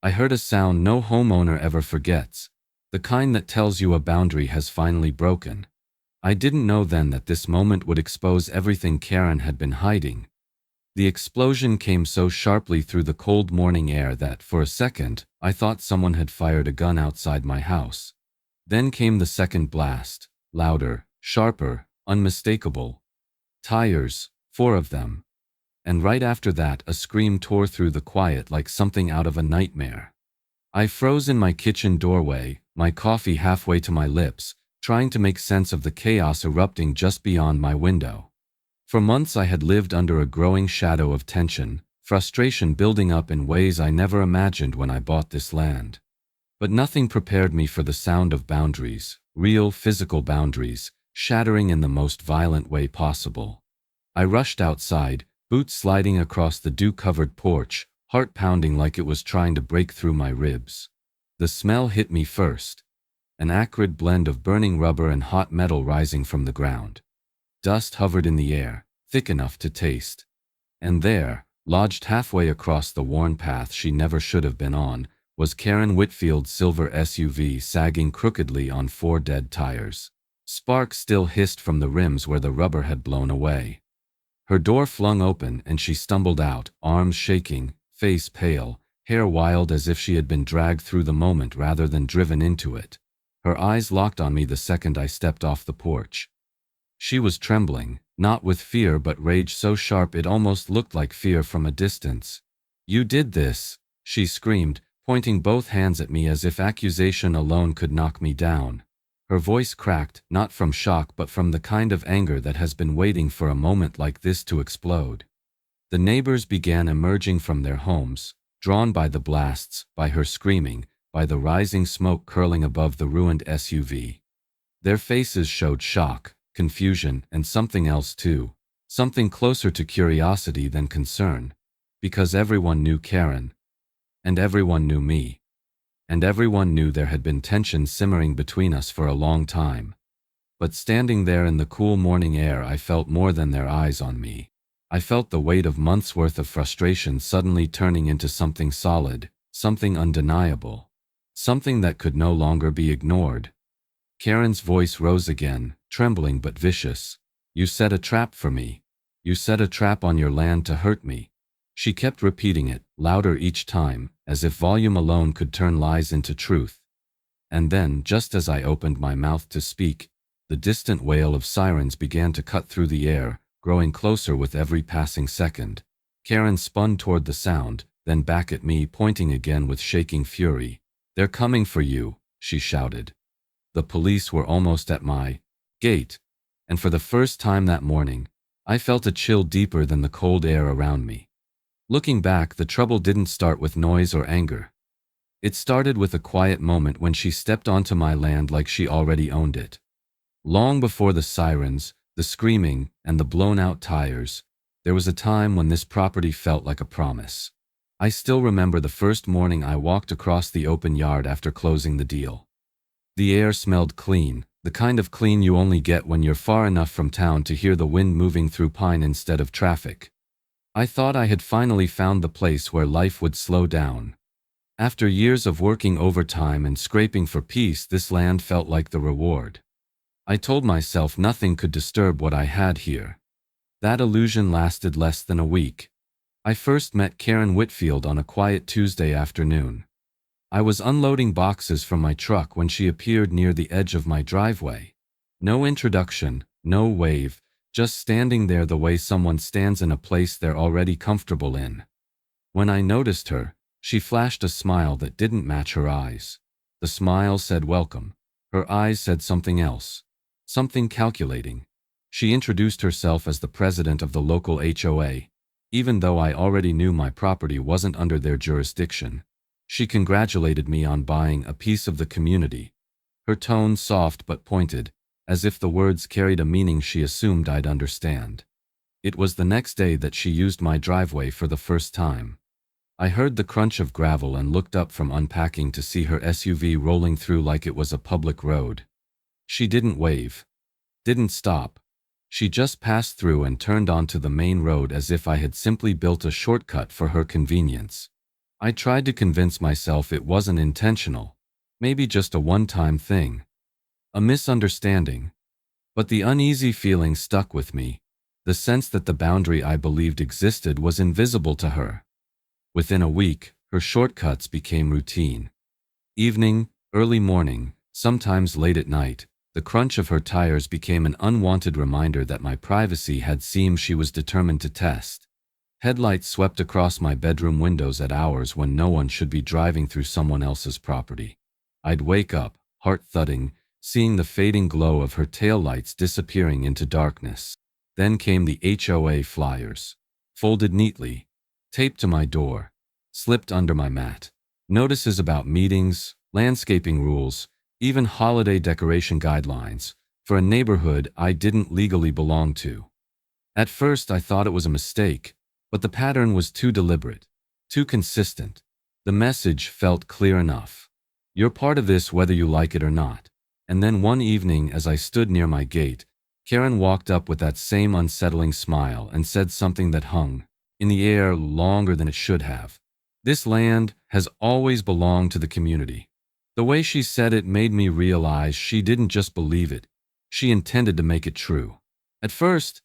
I heard a sound no homeowner ever forgets, the kind that tells you a boundary has finally broken. I didn't know then that this moment would expose everything Karen had been hiding. The explosion came so sharply through the cold morning air that, for a second, I thought someone had fired a gun outside my house. Then came the second blast, louder, sharper, unmistakable. Tires, 4 of them. And right after that, a scream tore through the quiet like something out of a nightmare. I froze in my kitchen doorway, my coffee halfway to my lips, trying to make sense of the chaos erupting just beyond my window. For months I had lived under a growing shadow of tension, frustration building up in ways I never imagined when I bought this land. But nothing prepared me for the sound of boundaries, real physical boundaries, shattering in the most violent way possible. I rushed outside, boots sliding across the dew-covered porch, heart pounding like it was trying to break through my ribs. The smell hit me first, an acrid blend of burning rubber and hot metal rising from the ground. Dust hovered in the air, thick enough to taste. And there, lodged halfway across the worn path she never should have been on, was Karen Whitfield's silver SUV sagging crookedly on 4 dead tires. Sparks still hissed from the rims where the rubber had blown away. Her door flung open and she stumbled out, arms shaking, face pale, hair wild as if she had been dragged through the moment rather than driven into it. Her eyes locked on me the second I stepped off the porch. She was trembling, not with fear but rage so sharp it almost looked like fear from a distance. "You did this," she screamed, pointing both hands at me as if accusation alone could knock me down. Her voice cracked, not from shock but from the kind of anger that has been waiting for a moment like this to explode. The neighbors began emerging from their homes, drawn by the blasts, by her screaming, by the rising smoke curling above the ruined SUV. Their faces showed shock, confusion, and something else too, something closer to curiosity than concern, because everyone knew Karen, and everyone knew me, and everyone knew there had been tension simmering between us for a long time. But standing there in the cool morning air, I felt more than their eyes on me. I felt the weight of months' worth of frustration suddenly turning into something solid, something undeniable, something that could no longer be ignored. Karen's voice rose again, trembling but vicious. "You set a trap for me. You set a trap on your land to hurt me." She kept repeating it, louder each time, as if volume alone could turn lies into truth. And then, just as I opened my mouth to speak, the distant wail of sirens began to cut through the air, growing closer with every passing second. Karen spun toward the sound, then back at me, pointing again with shaking fury. "They're coming for you," she shouted. The police were almost at my gate, and for the first time that morning, I felt a chill deeper than the cold air around me. Looking back, the trouble didn't start with noise or anger. It started with a quiet moment when she stepped onto my land like she already owned it. Long before the sirens, the screaming, and the blown-out tires, there was a time when this property felt like a promise. I still remember the first morning I walked across the open yard after closing the deal. The air smelled clean, the kind of clean you only get when you're far enough from town to hear the wind moving through pine instead of traffic. I thought I had finally found the place where life would slow down. After years of working overtime and scraping for peace, this land felt like the reward. I told myself nothing could disturb what I had here. That illusion lasted less than a week. I first met Karen Whitfield on a quiet Tuesday afternoon. I was unloading boxes from my truck when she appeared near the edge of my driveway. No introduction, no wave, just standing there the way someone stands in a place they're already comfortable in. When I noticed her, she flashed a smile that didn't match her eyes. The smile said welcome. Her eyes said something else, something calculating. She introduced herself as the president of the local HOA, even though I already knew my property wasn't under their jurisdiction. She congratulated me on buying a piece of the community, her tone soft but pointed, as if the words carried a meaning she assumed I'd understand. It was the next day that she used my driveway for the first time. I heard the crunch of gravel and looked up from unpacking to see her SUV rolling through like it was a public road. She didn't wave, didn't stop. She just passed through and turned onto the main road as if I had simply built a shortcut for her convenience. I tried to convince myself it wasn't intentional, maybe just a one-time thing, a misunderstanding. But the uneasy feeling stuck with me, the sense that the boundary I believed existed was invisible to her. Within a week, her shortcuts became routine. Evening, early morning, sometimes late at night, the crunch of her tires became an unwanted reminder that my privacy had seemed she was determined to test. Headlights swept across my bedroom windows at hours when no one should be driving through someone else's property. I'd wake up, heart thudding, seeing the fading glow of her taillights disappearing into darkness. Then came the HOA flyers, folded neatly, taped to my door, slipped under my mat. Notices about meetings, landscaping rules, even holiday decoration guidelines, for a neighborhood I didn't legally belong to. At first I thought it was a mistake, but the pattern was too deliberate, too consistent. The message felt clear enough. You're part of this whether you like it or not. And then one evening as I stood near my gate, Karen walked up with that same unsettling smile and said something that hung in the air longer than it should have. This land has always belonged to the community. The way she said it made me realize she didn't just believe it, she intended to make it true. At first,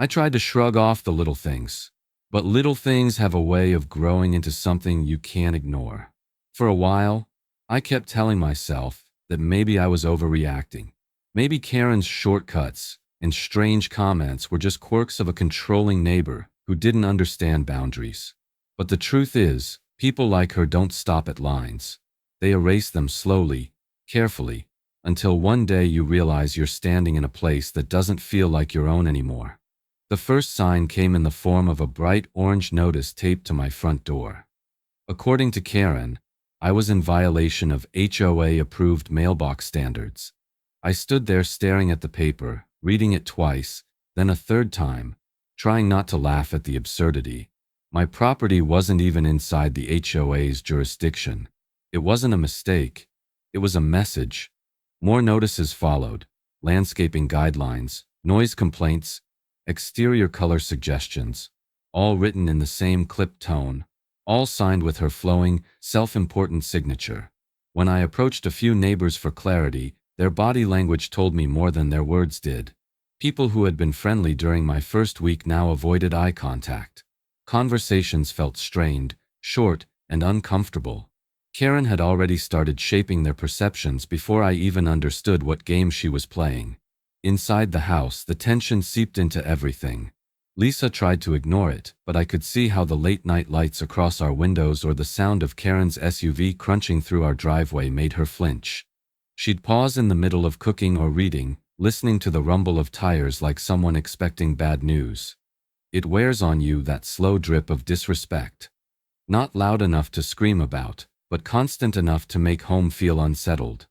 I tried to shrug off the little things, but little things have a way of growing into something you can't ignore. For a while, I kept telling myself that maybe I was overreacting. Maybe Karen's shortcuts and strange comments were just quirks of a controlling neighbor who didn't understand boundaries. But the truth is, people like her don't stop at lines. They erase them slowly, carefully, until one day you realize you're standing in a place that doesn't feel like your own anymore. The first sign came in the form of a bright orange notice taped to my front door. According to Karen, I was in violation of HOA-approved mailbox standards. I stood there staring at the paper, reading it twice, then a third time, trying not to laugh at the absurdity. My property wasn't even inside the HOA's jurisdiction. It wasn't a mistake. It was a message. More notices followed: landscaping guidelines, noise complaints, exterior color suggestions, all written in the same clipped tone, all signed with her flowing, self-important signature. When I approached a few neighbors for clarity, their body language told me more than their words did. People who had been friendly during my first week now avoided eye contact. Conversations felt strained, short, and uncomfortable. Karen had already started shaping their perceptions before I even understood what game she was playing. Inside the house, the tension seeped into everything. Lisa tried to ignore it, but I could see how the late-night lights across our windows or the sound of Karen's SUV crunching through our driveway made her flinch. She'd pause in the middle of cooking or reading, listening to the rumble of tires like someone expecting bad news. It wears on you, that slow drip of disrespect. Not loud enough to scream about, but constant enough to make home feel unsettled.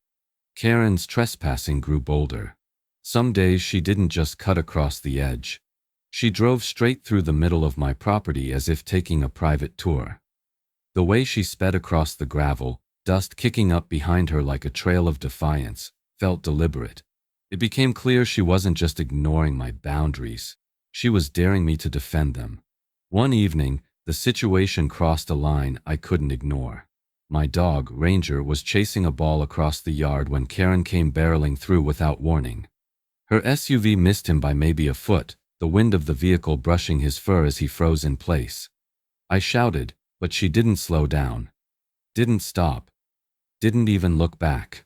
Karen's trespassing grew bolder. Some days she didn't just cut across the edge. She drove straight through the middle of my property as if taking a private tour. The way she sped across the gravel, dust kicking up behind her like a trail of defiance, felt deliberate. It became clear she wasn't just ignoring my boundaries. She was daring me to defend them. One evening, the situation crossed a line I couldn't ignore. My dog, Ranger, was chasing a ball across the yard when Karen came barreling through without warning. Her SUV missed him by maybe a foot, the wind of the vehicle brushing his fur as he froze in place. I shouted, but she didn't slow down. Didn't stop. Didn't even look back.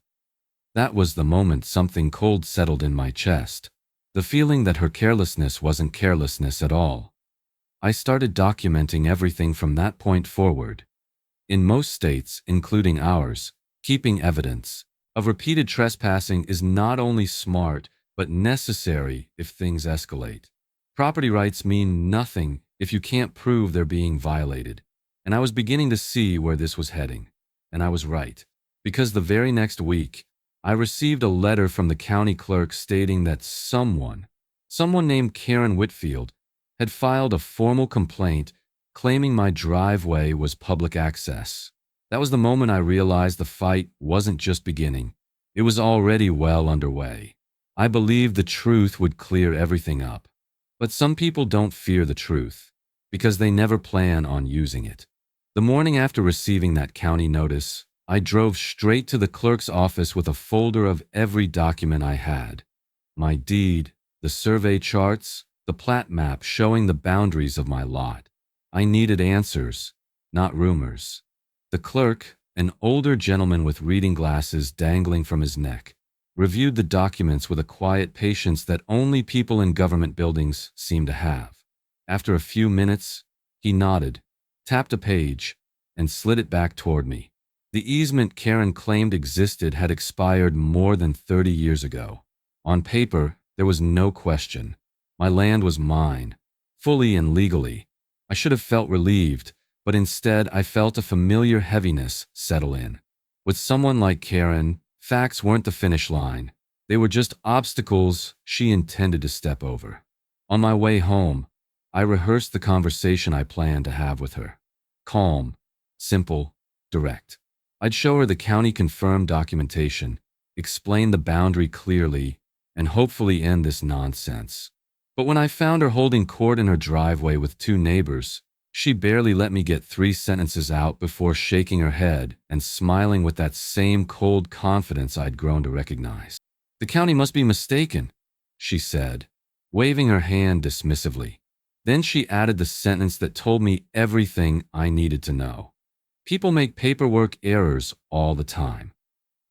That was the moment something cold settled in my chest. The feeling that her carelessness wasn't carelessness at all. I started documenting everything from that point forward. In most states, including ours, keeping evidence of repeated trespassing is not only smart, but necessary if things escalate. Property rights mean nothing if you can't prove they're being violated. And I was beginning to see where this was heading. And I was right. Because the very next week, I received a letter from the county clerk stating that someone named Karen Whitfield, had filed a formal complaint claiming my driveway was public access. That was the moment I realized the fight wasn't just beginning. It was already well underway. I believed the truth would clear everything up. But some people don't fear the truth, because they never plan on using it. The morning after receiving that county notice, I drove straight to the clerk's office with a folder of every document I had. My deed, the survey charts, the plat map showing the boundaries of my lot. I needed answers, not rumors. The clerk, an older gentleman with reading glasses dangling from his neck, reviewed the documents with a quiet patience that only people in government buildings seem to have. After a few minutes, he nodded, tapped a page, and slid it back toward me. The easement Karen claimed existed had expired more than 30 years ago. On paper, there was no question. My land was mine, fully and legally. I should have felt relieved, but instead I felt a familiar heaviness settle in. With someone like Karen, facts weren't the finish line. They were just obstacles she intended to step over. On my way home, I rehearsed the conversation I planned to have with her. Calm, simple, direct. I'd show her the county-confirmed documentation, explain the boundary clearly, and hopefully end this nonsense. But when I found her holding court in her driveway with two neighbors, she barely let me get 3 sentences out before shaking her head and smiling with that same cold confidence I'd grown to recognize. "The county must be mistaken," she said, waving her hand dismissively. Then she added the sentence that told me everything I needed to know. "People make paperwork errors all the time."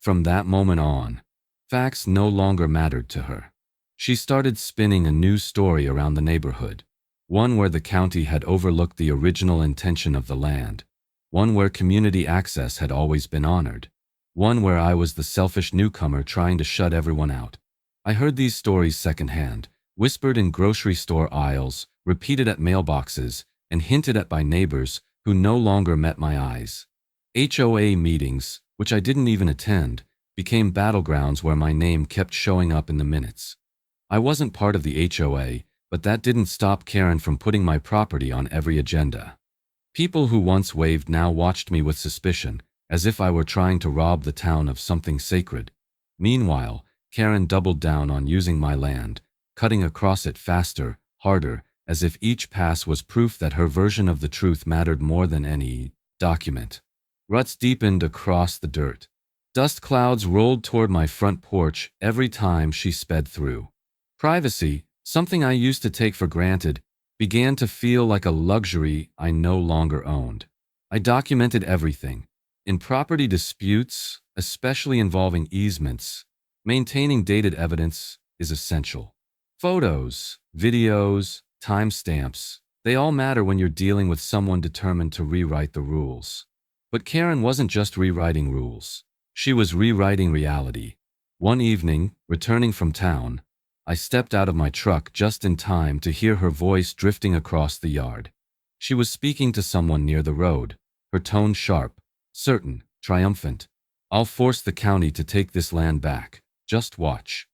From that moment on, facts no longer mattered to her. She started spinning a new story around the neighborhood, one where the county had overlooked the original intention of the land, one where community access had always been honored, one where I was the selfish newcomer trying to shut everyone out. I heard these stories secondhand, whispered in grocery store aisles, repeated at mailboxes, and hinted at by neighbors who no longer met my eyes. HOA meetings, which I didn't even attend, became battlegrounds where my name kept showing up in the minutes. I wasn't part of the HOA, but that didn't stop Karen from putting my property on every agenda. People who once waved now watched me with suspicion, as if I were trying to rob the town of something sacred. Meanwhile, Karen doubled down on using my land, cutting across it faster, harder, as if each pass was proof that her version of the truth mattered more than any document. Ruts deepened across the dirt. Dust clouds rolled toward my front porch every time she sped through. Privacy, something I used to take for granted, began to feel like a luxury I no longer owned. I documented everything. In property disputes, especially involving easements, maintaining dated evidence is essential. Photos, videos, timestamps, they all matter when you're dealing with someone determined to rewrite the rules. But Karen wasn't just rewriting rules. She was rewriting reality. One evening, returning from town, I stepped out of my truck just in time to hear her voice drifting across the yard. She was speaking to someone near the road, her tone sharp, certain, triumphant. "I'll force the county to take this land back. Just watch."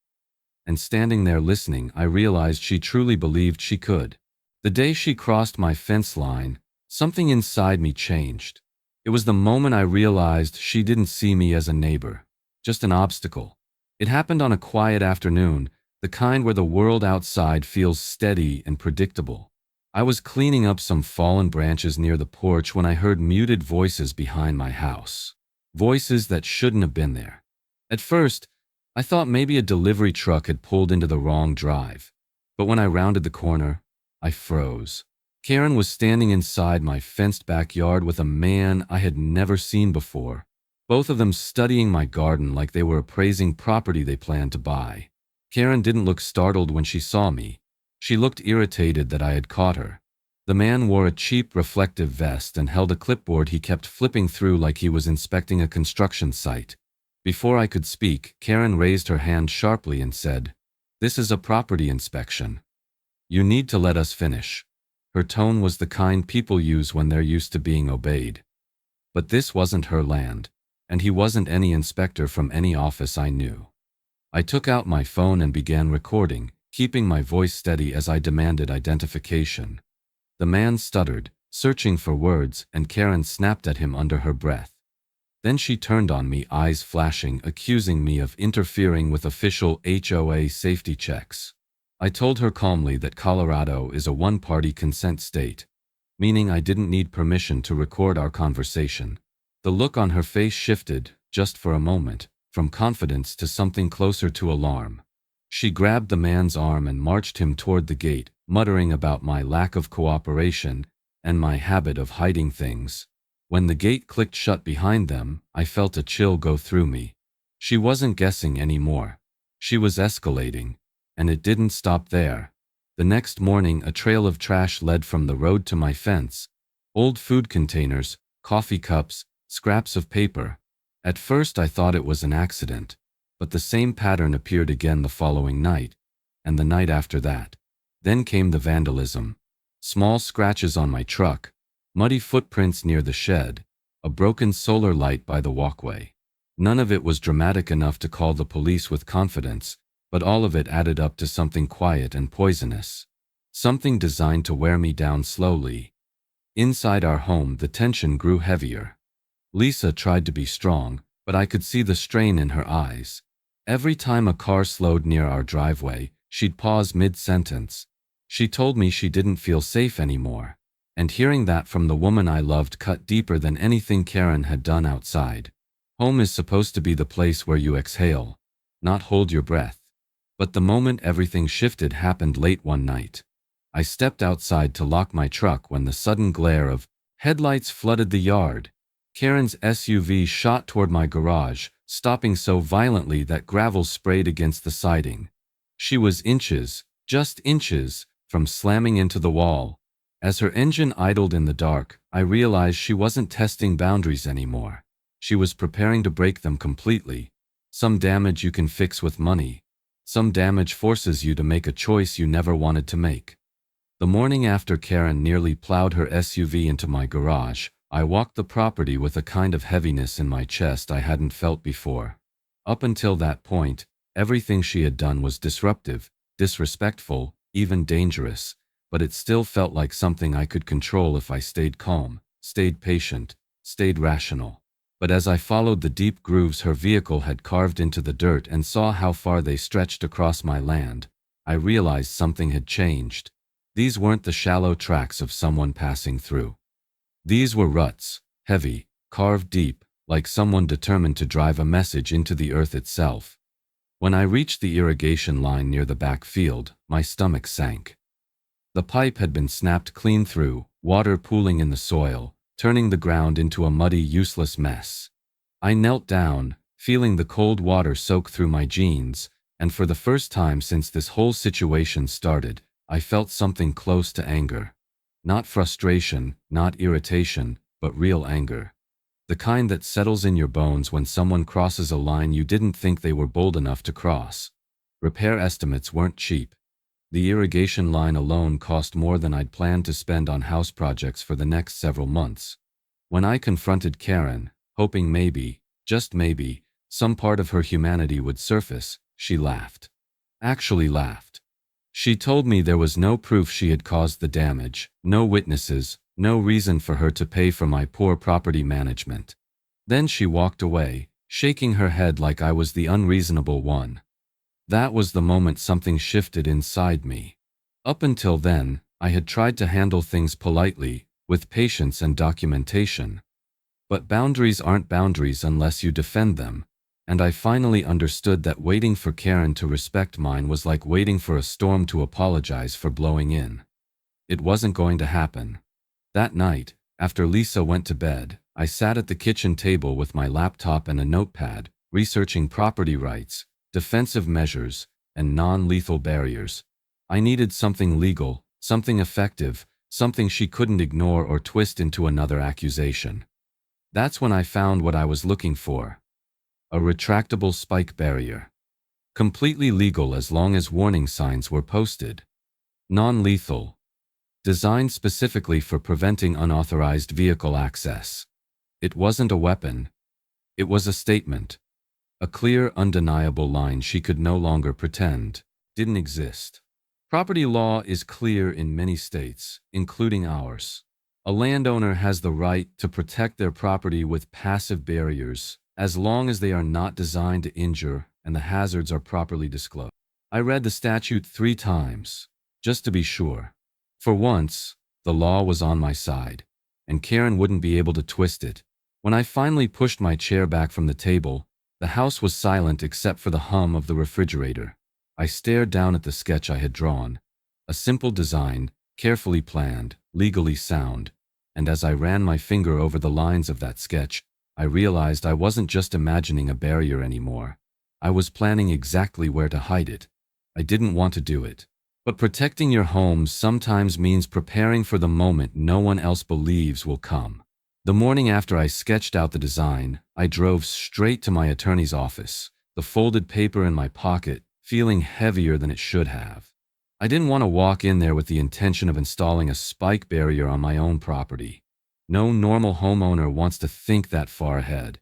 And standing there listening, I realized she truly believed she could. The day she crossed my fence line, something inside me changed. It was the moment I realized she didn't see me as a neighbor, just an obstacle. It happened on a quiet afternoon, the kind where the world outside feels steady and predictable. I was cleaning up some fallen branches near the porch when I heard muted voices behind my house. Voices that shouldn't have been there. At first, I thought maybe a delivery truck had pulled into the wrong drive. But when I rounded the corner, I froze. Karen was standing inside my fenced backyard with a man I had never seen before, both of them studying my garden like they were appraising property they planned to buy. Karen didn't look startled when she saw me. She looked irritated that I had caught her. The man wore a cheap reflective vest and held a clipboard he kept flipping through like he was inspecting a construction site. Before I could speak, Karen raised her hand sharply and said, "This is a property inspection. You need to let us finish." Her tone was the kind people use when they're used to being obeyed. But this wasn't her land, and he wasn't any inspector from any office I knew. I took out my phone and began recording, keeping my voice steady as I demanded identification. The man stuttered, searching for words, and Karen snapped at him under her breath. Then she turned on me, eyes flashing, accusing me of interfering with official HOA safety checks. I told her calmly that Colorado is a one-party consent state, meaning I didn't need permission to record our conversation. The look on her face shifted, just for a moment, from confidence to something closer to alarm. She grabbed the man's arm and marched him toward the gate, muttering about my lack of cooperation and my habit of hiding things. When the gate clicked shut behind them, I felt a chill go through me. She wasn't guessing anymore. She was escalating, and it didn't stop there. The next morning, a trail of trash led from the road to my fence. Old food containers, coffee cups, scraps of paper. At first I thought it was an accident, but the same pattern appeared again the following night, and the night after that. Then came the vandalism. Small scratches on my truck, muddy footprints near the shed, a broken solar light by the walkway. None of it was dramatic enough to call the police with confidence, but all of it added up to something quiet and poisonous. Something designed to wear me down slowly. Inside our home, the tension grew heavier. Lisa tried to be strong, but I could see the strain in her eyes. Every time a car slowed near our driveway, she'd pause mid-sentence. She told me she didn't feel safe anymore, and hearing that from the woman I loved cut deeper than anything Karen had done outside. Home is supposed to be the place where you exhale, not hold your breath. But the moment everything shifted happened late one night. I stepped outside to lock my truck when the sudden glare of headlights flooded the yard. Karen's SUV shot toward my garage, stopping so violently that gravel sprayed against the siding. She was inches, just inches, from slamming into the wall. As her engine idled in the dark, I realized she wasn't testing boundaries anymore. She was preparing to break them completely. Some damage you can fix with money. Some damage forces you to make a choice you never wanted to make. The morning after Karen nearly plowed her SUV into my garage, I walked the property with a kind of heaviness in my chest I hadn't felt before. Up until that point, everything she had done was disruptive, disrespectful, even dangerous, but it still felt like something I could control if I stayed calm, stayed patient, stayed rational. But as I followed the deep grooves her vehicle had carved into the dirt and saw how far they stretched across my land, I realized something had changed. These weren't the shallow tracks of someone passing through. These were ruts, heavy, carved deep, like someone determined to drive a message into the earth itself. When I reached the irrigation line near the back field, my stomach sank. The pipe had been snapped clean through, water pooling in the soil, turning the ground into a muddy, useless mess. I knelt down, feeling the cold water soak through my jeans, and for the first time since this whole situation started, I felt something close to anger. Not frustration, not irritation, but real anger. The kind that settles in your bones when someone crosses a line you didn't think they were bold enough to cross. Repair estimates weren't cheap. The irrigation line alone cost more than I'd planned to spend on house projects for the next several months. When I confronted Karen, hoping maybe, just maybe, some part of her humanity would surface, she laughed. Actually laughed. She told me there was no proof she had caused the damage, no witnesses, no reason for her to pay for my poor property management. Then she walked away, shaking her head like I was the unreasonable one. That was the moment something shifted inside me. Up until then, I had tried to handle things politely, with patience and documentation. But boundaries aren't boundaries unless you defend them. And I finally understood that waiting for Karen to respect mine was like waiting for a storm to apologize for blowing in. It wasn't going to happen. That night, after Lisa went to bed, I sat at the kitchen table with my laptop and a notepad, researching property rights, defensive measures, and non-lethal barriers. I needed something legal, something effective, something she couldn't ignore or twist into another accusation. That's when I found what I was looking for. A retractable spike barrier. Completely legal as long as warning signs were posted. Non-lethal. Designed specifically for preventing unauthorized vehicle access. It wasn't a weapon. It was a statement. A clear, undeniable line she could no longer pretend didn't exist. Property law is clear in many states, including ours. A landowner has the right to protect their property with passive barriers, as long as they are not designed to injure and the hazards are properly disclosed. I read the statute 3 times, just to be sure. For once, The law was on my side, and Karen wouldn't be able to twist it. When I finally pushed my chair back from the table, the house was silent except for the hum of the refrigerator. I stared down at the sketch I had drawn. A simple design, carefully planned, legally sound, and as I ran my finger over the lines of that sketch, I realized I wasn't just imagining a barrier anymore. I was planning exactly where to hide it. I didn't want to do it. But protecting your home sometimes means preparing for the moment no one else believes will come. The morning after I sketched out the design, I drove straight to my attorney's office, the folded paper in my pocket, feeling heavier than it should have. I didn't want to walk in there with the intention of installing a spike barrier on my own property. No normal homeowner wants to think that far ahead.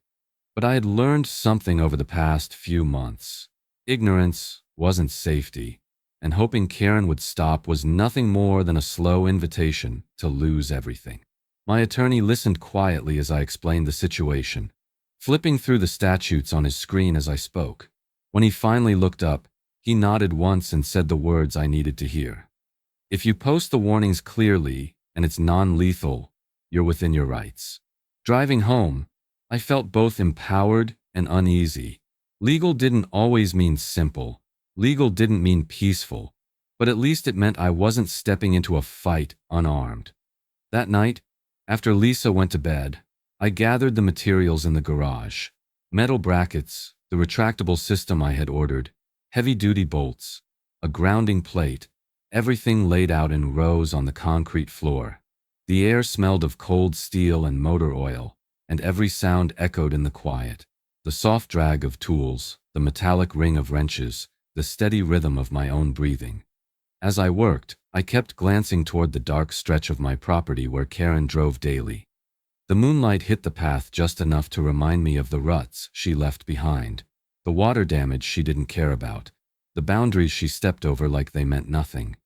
But I had learned something over the past few months. Ignorance wasn't safety, and hoping Karen would stop was nothing more than a slow invitation to lose everything. My attorney listened quietly as I explained the situation, flipping through the statutes on his screen as I spoke. When he finally looked up, he nodded once and said the words I needed to hear. If you post the warnings clearly and it's non-lethal, you're within your rights. Driving home, I felt both empowered and uneasy. Legal didn't always mean simple. Legal didn't mean peaceful, but at least it meant I wasn't stepping into a fight unarmed. That night, after Lisa went to bed, I gathered the materials in the garage. Metal brackets, the retractable system I had ordered, heavy-duty bolts, a grounding plate, everything laid out in rows on the concrete floor. The air smelled of cold steel and motor oil, and every sound echoed in the quiet. The soft drag of tools, the metallic ring of wrenches, the steady rhythm of my own breathing. As I worked, I kept glancing toward the dark stretch of my property where Karen drove daily. The moonlight hit the path just enough to remind me of the ruts she left behind, the water damage she didn't care about, the boundaries she stepped over like they meant nothing.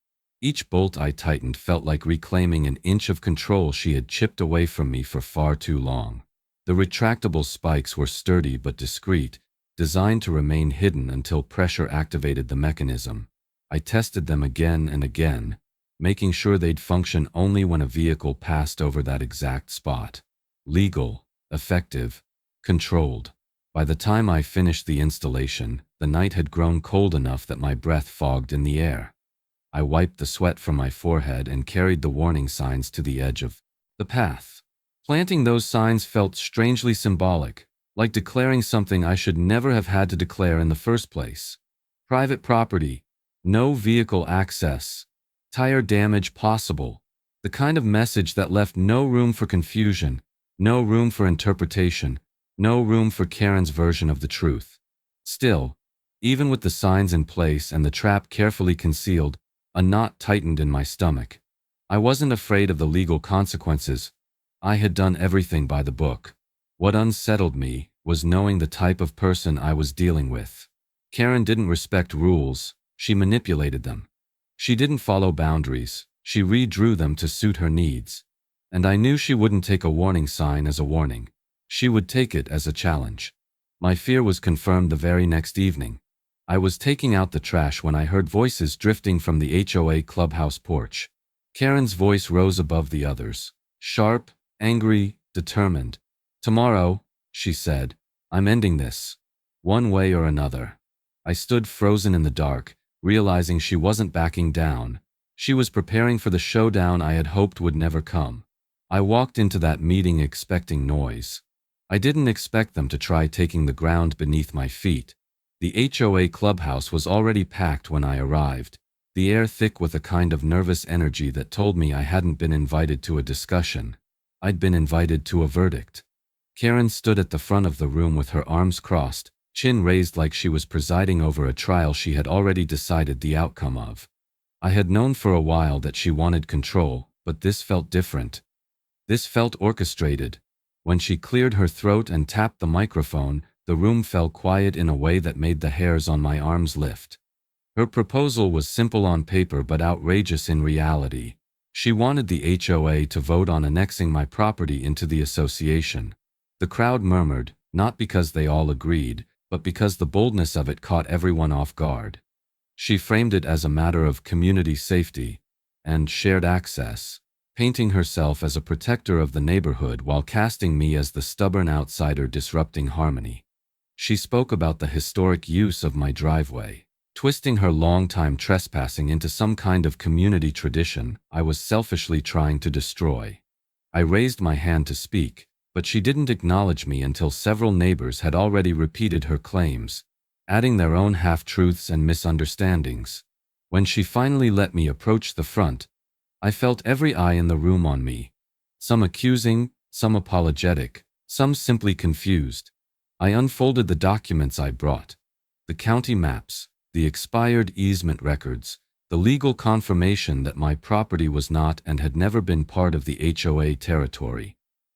Each bolt I tightened felt like reclaiming an inch of control she had chipped away from me for far too long. The retractable spikes were sturdy but discreet, designed to remain hidden until pressure activated the mechanism. I tested them again and again, making sure they'd function only when a vehicle passed over that exact spot. Legal, effective, controlled. By the time I finished the installation, the night had grown cold enough that my breath fogged in the air. I wiped the sweat from my forehead and carried the warning signs to the edge of the path. Planting those signs felt strangely symbolic, like declaring something I should never have had to declare in the first place. Private property, no vehicle access, tire damage possible, the kind of message that left no room for confusion, no room for interpretation, no room for Karen's version of the truth. Still, even with the signs in place and the trap carefully concealed, a knot tightened in my stomach. I wasn't afraid of the legal consequences. I had done everything by the book. What unsettled me was knowing the type of person I was dealing with. Karen didn't respect rules, she manipulated them. She didn't follow boundaries, she redrew them to suit her needs. And I knew she wouldn't take a warning sign as a warning. She would take it as a challenge. My fear was confirmed the very next evening. I was taking out the trash when I heard voices drifting from the HOA clubhouse porch. Karen's voice rose above the others. Sharp, angry, determined. "Tomorrow," she said, "I'm ending this. One way or another." I stood frozen in the dark, realizing she wasn't backing down. She was preparing for the showdown I had hoped would never come. I walked into that meeting expecting noise. I didn't expect them to try taking the ground beneath my feet. The HOA clubhouse was already packed when I arrived, the air thick with a kind of nervous energy that told me I hadn't been invited to a discussion. I'd been invited to a verdict. Karen stood at the front of the room with her arms crossed, chin raised like she was presiding over a trial she had already decided the outcome of. I had known for a while that she wanted control, but this felt different. This felt orchestrated. When she cleared her throat and tapped the microphone, the room fell quiet in a way that made the hairs on my arms lift. Her proposal was simple on paper but outrageous in reality. She wanted the HOA to vote on annexing my property into the association. The crowd murmured, not because they all agreed, but because the boldness of it caught everyone off guard. She framed it as a matter of community safety and shared access. painting herself as a protector of the neighborhood while casting me as the stubborn outsider disrupting harmony. She spoke about the historic use of my driveway, twisting her long-time trespassing into some kind of community tradition I was selfishly trying to destroy. I raised my hand to speak, but she didn't acknowledge me until several neighbors had already repeated her claims, adding their own half-truths and misunderstandings. When she finally let me approach the front, I felt every eye in the room on me, some accusing, some apologetic, some simply confused. I unfolded the documents I brought: the county maps, the expired easement records, the legal confirmation that my property was not and had never been part of the HOA territory.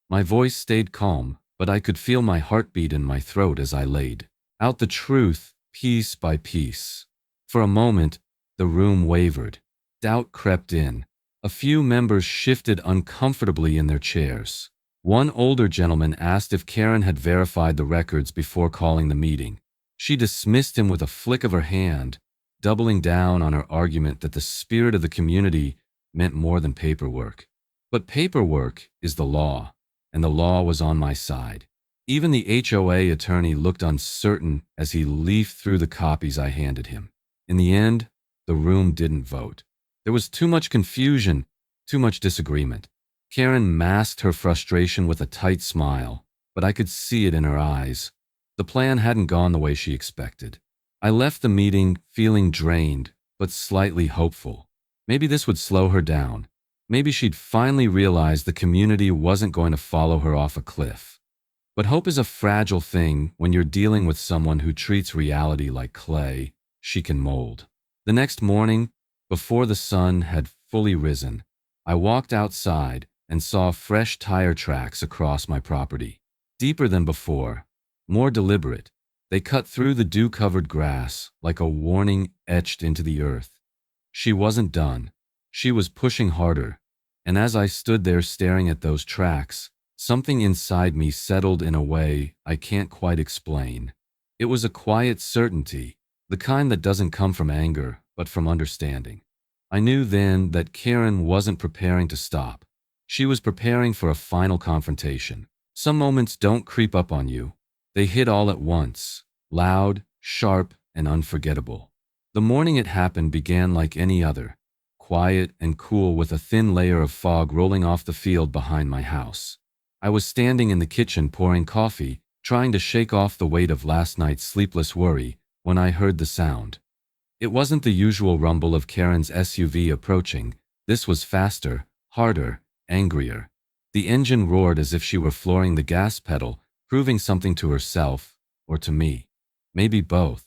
My voice stayed calm, but I could feel my heartbeat in my throat as I laid out the truth, piece by piece. For a moment, the room wavered. Doubt crept in. A few members shifted uncomfortably in their chairs. One older gentleman asked if Karen had verified the records before calling the meeting. She dismissed him with a flick of her hand, doubling down on her argument that the spirit of the community meant more than paperwork. But paperwork is the law, and the law was on my side. Even the HOA attorney looked uncertain as he leafed through the copies I handed him. In the end, the room didn't vote. There was too much confusion, too much disagreement. Karen masked her frustration with a tight smile, but I could see it in her eyes. The plan hadn't gone the way she expected. I left the meeting feeling drained, but slightly hopeful. Maybe this would slow her down. Maybe she'd finally realize the community wasn't going to follow her off a cliff. But hope is a fragile thing when you're dealing with someone who treats reality like clay she can mold. The next morning, before the sun had fully risen, I walked outside and saw fresh tire tracks across my property. Deeper than before, more deliberate, they cut through the dew-covered grass like a warning etched into the earth. She wasn't done. She was pushing harder, and as I stood there staring at those tracks, something inside me settled in a way I can't quite explain. It was a quiet certainty, the kind that doesn't come from anger, but from understanding. I knew then that Karen wasn't preparing to stop. She was preparing for a final confrontation. Some moments don't creep up on you. They hit all at once, loud, sharp, and unforgettable. The morning it happened began like any other, quiet and cool with a thin layer of fog rolling off the field behind my house. I was standing in the kitchen pouring coffee, trying to shake off the weight of last night's sleepless worry, when I heard the sound. It wasn't the usual rumble of Karen's SUV approaching. This was faster, harder, angrier. The engine roared as if she were flooring the gas pedal, proving something to herself, or to me. Maybe both.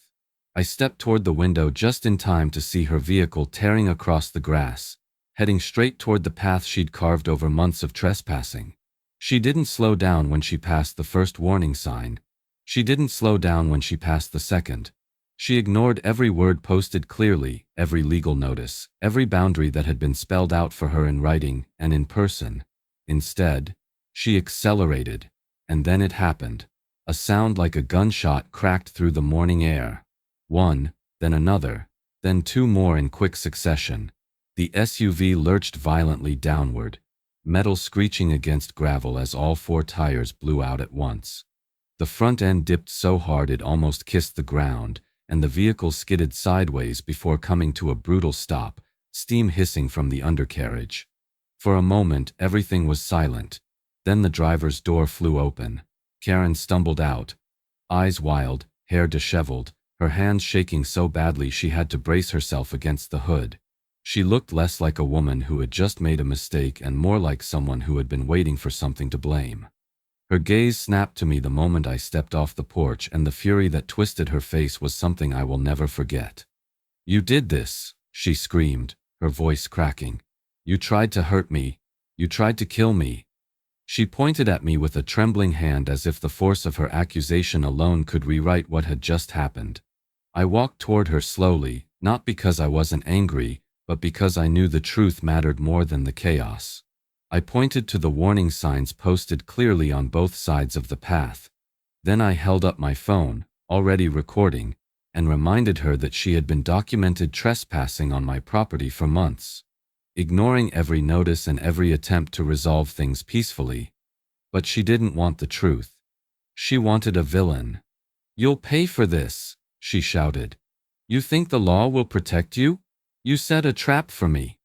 I stepped toward the window just in time to see her vehicle tearing across the grass, heading straight toward the path she'd carved over months of trespassing. She didn't slow down when she passed the first warning sign. She didn't slow down when she passed the second. She ignored every word posted clearly, every legal notice, every boundary that had been spelled out for her in writing and in person. Instead, she accelerated, and then it happened. A sound like a gunshot cracked through the morning air. One, then another, then two more in quick succession. The SUV lurched violently downward, metal screeching against gravel as all four tires blew out at once. The front end dipped so hard it almost kissed the ground, and the vehicle skidded sideways before coming to a brutal stop, steam hissing from the undercarriage. For a moment, everything was silent. Then the driver's door flew open. Karen stumbled out, eyes wild, hair disheveled, her hands shaking so badly she had to brace herself against the hood. She looked less like a woman who had just made a mistake and more like someone who had been waiting for something to blame. Her gaze snapped to me the moment I stepped off the porch, and the fury that twisted her face was something I will never forget. "You did this," she screamed, her voice cracking. "You tried to hurt me. You tried to kill me." She pointed at me with a trembling hand as if the force of her accusation alone could rewrite what had just happened. I walked toward her slowly, not because I wasn't angry, but because I knew the truth mattered more than the chaos. I pointed to the warning signs posted clearly on both sides of the path. Then I held up my phone, already recording, and reminded her that she had been documented trespassing on my property for months. ignoring every notice and every attempt to resolve things peacefully. But she didn't want the truth. She wanted a villain. "You'll pay for this," she shouted. "You think the law will protect you? You set a trap for me."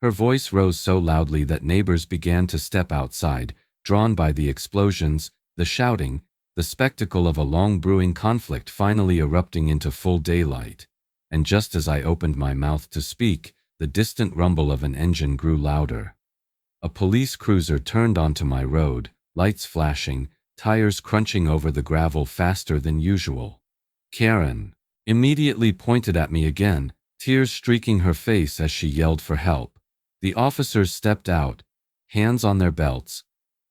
Her voice rose so loudly that neighbors began to step outside, drawn by the explosions, the shouting, the spectacle of a long-brewing conflict finally erupting into full daylight. And just as I opened my mouth to speak, the distant rumble of an engine grew louder. A police cruiser turned onto my road, lights flashing, tires crunching over the gravel faster than usual. Karen immediately pointed at me again, tears streaking her face as she yelled for help. The officers stepped out, hands on their belts,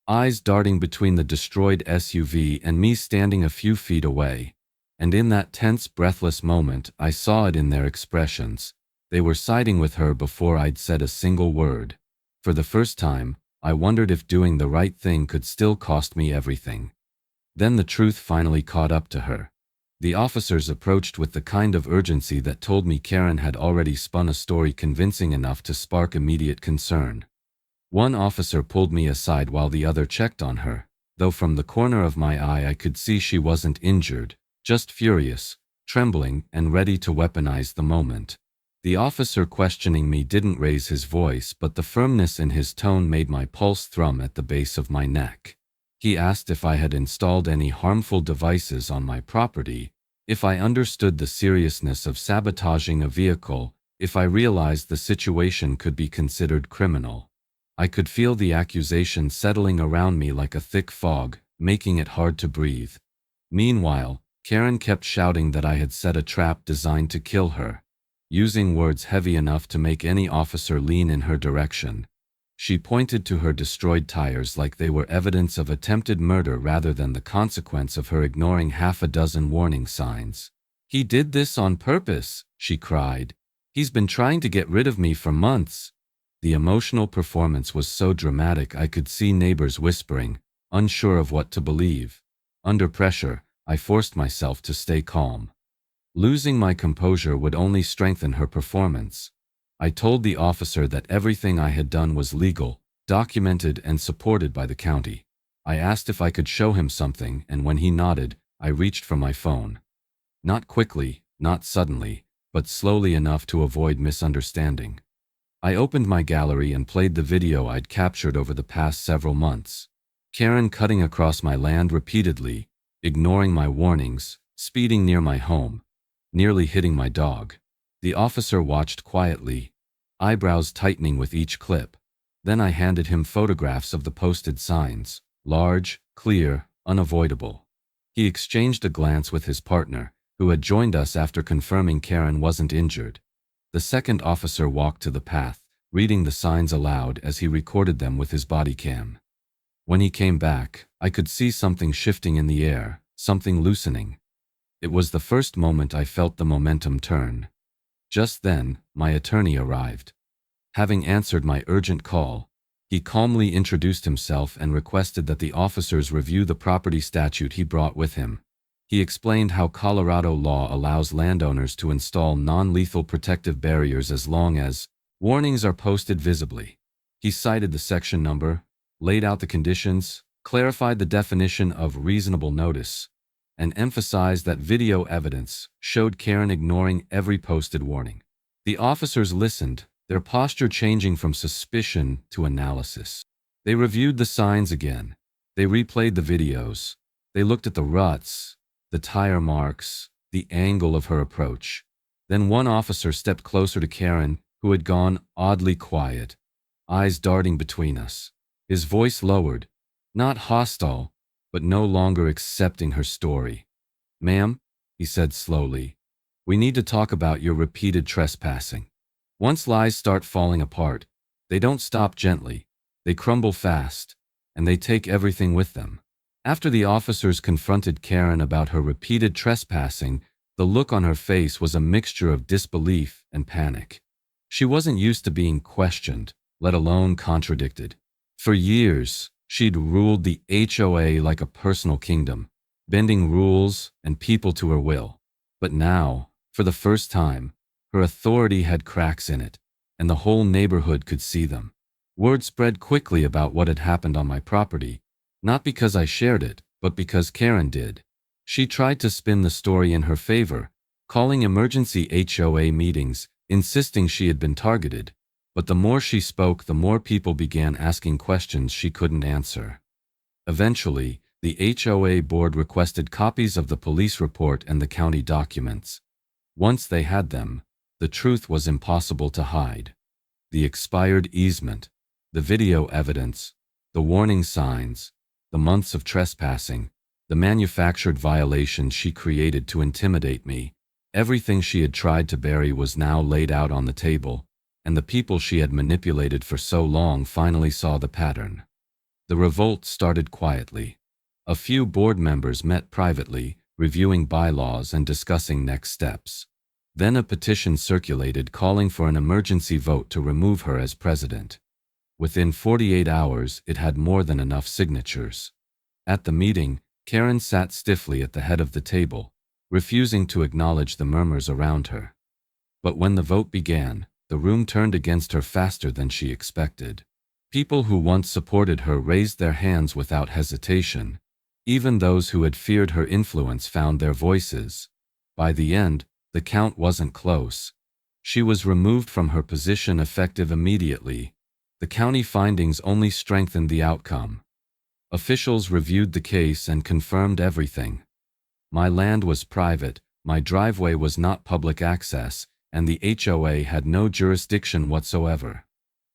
eyes darting between the destroyed SUV and me standing a few feet away. And in that tense, breathless moment, I saw it in their expressions. They were siding with her before I'd said a single word. For the first time, I wondered if doing the right thing could still cost me everything. Then the truth finally caught up to her. The officers approached with the kind of urgency that told me Karen had already spun a story convincing enough to spark immediate concern. One officer pulled me aside while the other checked on her, though from the corner of my eye I could see she wasn't injured, just furious, trembling, and ready to weaponize the moment. The officer questioning me didn't raise his voice, but the firmness in his tone made my pulse thrum at the base of my neck. He asked if I had installed any harmful devices on my property, if I understood the seriousness of sabotaging a vehicle, if I realized the situation could be considered criminal. I could feel the accusation settling around me like a thick fog, making it hard to breathe. Meanwhile, Karen kept shouting that I had set a trap designed to kill her, using words heavy enough to make any officer lean in her direction. She pointed to her destroyed tires like they were evidence of attempted murder rather than the consequence of her ignoring half a dozen warning signs. "He did this on purpose," she cried. "He's been trying to get rid of me for months." The emotional performance was so dramatic I could see neighbors whispering, unsure of what to believe. Under pressure, I forced myself to stay calm. Losing my composure would only strengthen her performance. I told the officer that everything I had done was legal, documented, and supported by the county. I asked if I could show him something, and when he nodded, I reached for my phone. Not quickly, not suddenly, but slowly enough to avoid misunderstanding. I opened my gallery and played the video I'd captured over the past several months. Karen cutting across my land repeatedly, ignoring my warnings, speeding near my home, nearly hitting my dog. The officer watched quietly, eyebrows tightening with each clip. Then I handed him photographs of the posted signs, large, clear, unavoidable. He exchanged a glance with his partner, who had joined us after confirming Karen wasn't injured. The second officer walked to the path, reading the signs aloud as he recorded them with his body cam. When he came back, I could see something shifting in the air, something loosening. It was the first moment I felt the momentum turn. Just then, my attorney arrived. Having answered my urgent call, he calmly introduced himself and requested that the officers review the property statute he brought with him. He explained how Colorado law allows landowners to install non-lethal protective barriers as long as warnings are posted visibly. He cited the section number, laid out the conditions, clarified the definition of reasonable notice, and emphasized that video evidence showed Karen ignoring every posted warning. The officers listened, their posture changing from suspicion to analysis. They reviewed the signs again. They replayed the videos. They looked at the ruts, the tire marks, the angle of her approach. Then one officer stepped closer to Karen, who had gone oddly quiet, eyes darting between us. His voice lowered, not hostile, but no longer accepting her story. "Ma'am," he said slowly, "we need to talk about your repeated trespassing. Once lies start falling apart, they don't stop gently, they crumble fast, and they take everything with them." After the officers confronted Karen about her repeated trespassing, the look on her face was a mixture of disbelief and panic. She wasn't used to being questioned, let alone contradicted. For years, she'd ruled the HOA like a personal kingdom, bending rules and people to her will. But now, for the first time, her authority had cracks in it. and the whole neighborhood could see them. Word spread quickly about what had happened on my property, not because I shared it, but because Karen did. She tried to spin the story in her favor, calling emergency HOA meetings, insisting she had been targeted. But the more she spoke, the more people began asking questions she couldn't answer. Eventually, the HOA board requested copies of the police report and the county documents. Once they had them, the truth was impossible to hide. The expired easement, the video evidence, the warning signs, the months of trespassing, the manufactured violations she created to intimidate me, everything she had tried to bury was now laid out on the table, and the people she had manipulated for so long finally saw the pattern. The revolt started quietly. A few board members met privately, reviewing bylaws and discussing next steps. Then a petition circulated calling for an emergency vote to remove her as president. Within 48 hours, it had more than enough signatures. At the meeting, Karen sat stiffly at the head of the table, refusing to acknowledge the murmurs around her. But when the vote began, the room turned against her faster than she expected. People who once supported her raised their hands without hesitation. Even those who had feared her influence found their voices. By the end, the count wasn't close. She was removed from her position effective immediately. The county findings only strengthened the outcome. Officials reviewed the case and confirmed everything. My land was private, my driveway was not public access, and the HOA had no jurisdiction whatsoever.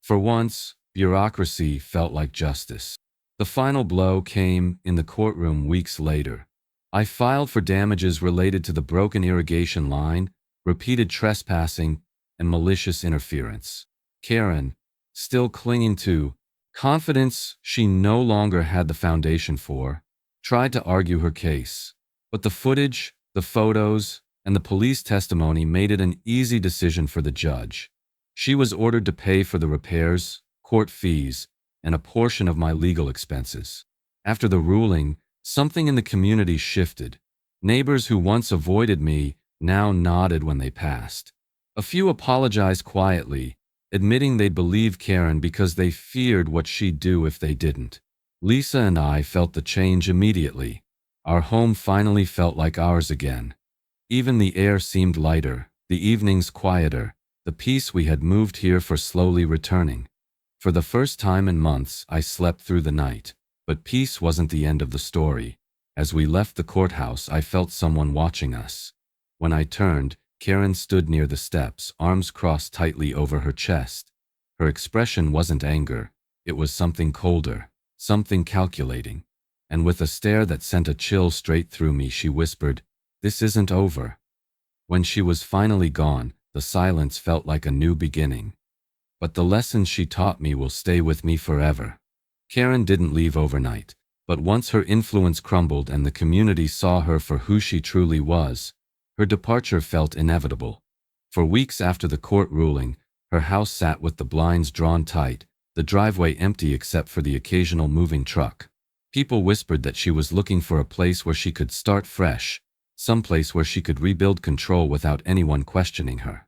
For once, bureaucracy felt like justice. The final blow came in the courtroom weeks later. I filed for damages related to the broken irrigation line, repeated trespassing, and malicious interference. Karen, still clinging to confidence she no longer had the foundation for, tried to argue her case. But the footage, the photos, and the police testimony made it an easy decision for the judge. She was ordered to pay for the repairs, court fees, and a portion of my legal expenses. After the ruling, something in the community shifted. Neighbors who once avoided me now nodded when they passed. A few apologized quietly, admitting they'd believe Karen because they feared what she'd do if they didn't. Lisa and I felt the change immediately. Our home finally felt like ours again. Even the air seemed lighter, the evenings quieter, the peace we had moved here for slowly returning. For the first time in months, I slept through the night. But peace wasn't the end of the story. As we left the courthouse, I felt someone watching us. When I turned, Karen stood near the steps, arms crossed tightly over her chest. Her expression wasn't anger. It was something colder, something calculating. And with a stare that sent a chill straight through me, she whispered, "This isn't over." When she was finally gone, the silence felt like a new beginning. But the lessons she taught me will stay with me forever. Karen didn't leave overnight, but once her influence crumbled and the community saw her for who she truly was, her departure felt inevitable. For weeks after the court ruling, her house sat with the blinds drawn tight, the driveway empty except for the occasional moving truck. People whispered that she was looking for a place where she could start fresh, someplace where she could rebuild control without anyone questioning her.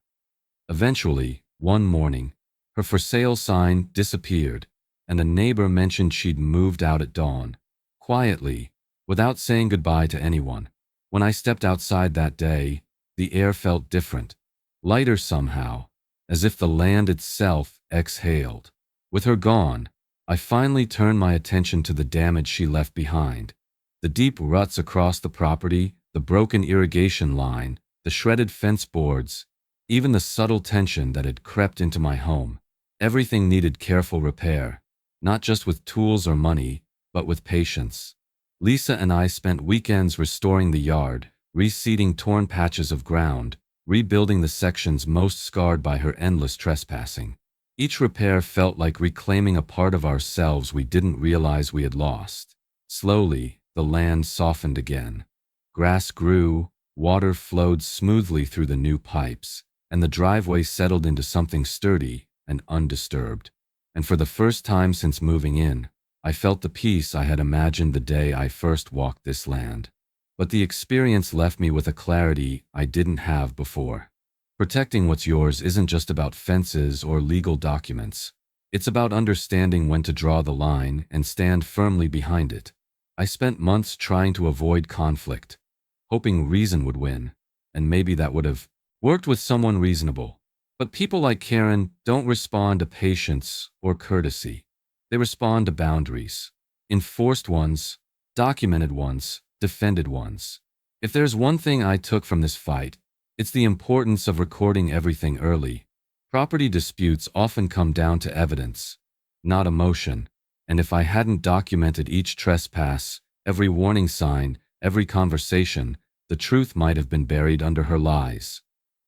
Eventually, one morning, her for sale sign disappeared, and a neighbor mentioned she'd moved out at dawn. Quietly, without saying goodbye to anyone. When I stepped outside that day, the air felt different, lighter somehow, as if the land itself exhaled. With her gone, I finally turned my attention to the damage she left behind. The deep ruts across the property, the broken irrigation line, the shredded fence boards, even the subtle tension that had crept into my home. Everything needed careful repair, not just with tools or money, but with patience. Lisa and I spent weekends restoring the yard, reseeding torn patches of ground, rebuilding the sections most scarred by her endless trespassing. Each repair felt like reclaiming a part of ourselves we didn't realize we had lost. Slowly, the land softened again. Grass grew, water flowed smoothly through the new pipes, and the driveway settled into something sturdy and undisturbed. And for the first time since moving in, I felt the peace I had imagined the day I first walked this land. But the experience left me with a clarity I didn't have before. Protecting what's yours isn't just about fences or legal documents. It's about understanding when to draw the line and stand firmly behind it. I spent months trying to avoid conflict, hoping reason would win, and maybe that would have worked with someone reasonable. But people like Karen don't respond to patience or courtesy. They respond to boundaries. Enforced ones, documented ones, defended ones. If there's one thing I took from this fight, it's the importance of recording everything early. Property disputes often come down to evidence, not emotion, and if I hadn't documented each trespass, every warning sign, every conversation, the truth might have been buried under her lies.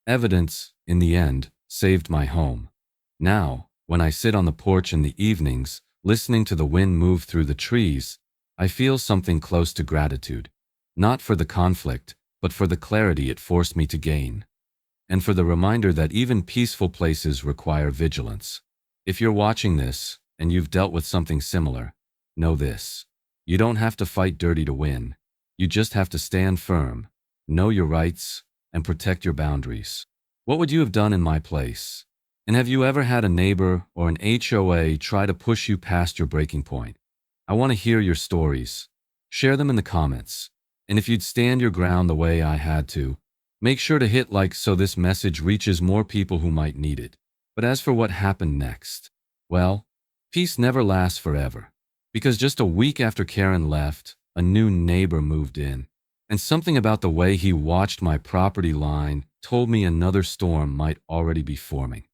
Evidence, in the end, saved my home. Now, when I sit on the porch in the evenings, listening to the wind move through the trees, I feel something close to gratitude. Not for the conflict, but for the clarity it forced me to gain. And for the reminder that even peaceful places require vigilance. If you're watching this, and you've dealt with something similar, know this. You don't have to fight dirty to win. You just have to stand firm, know your rights, and protect your boundaries. What would you have done in my place? And have you ever had a neighbor or an HOA try to push you past your breaking point? I want to hear your stories. Share them in the comments. And if you'd stand your ground the way I had to, make sure to hit like so this message reaches more people who might need it. But as for what happened next, well, peace never lasts forever. Because just a week after Karen left, a new neighbor moved in. And something about the way he watched my property line told me another storm might already be forming.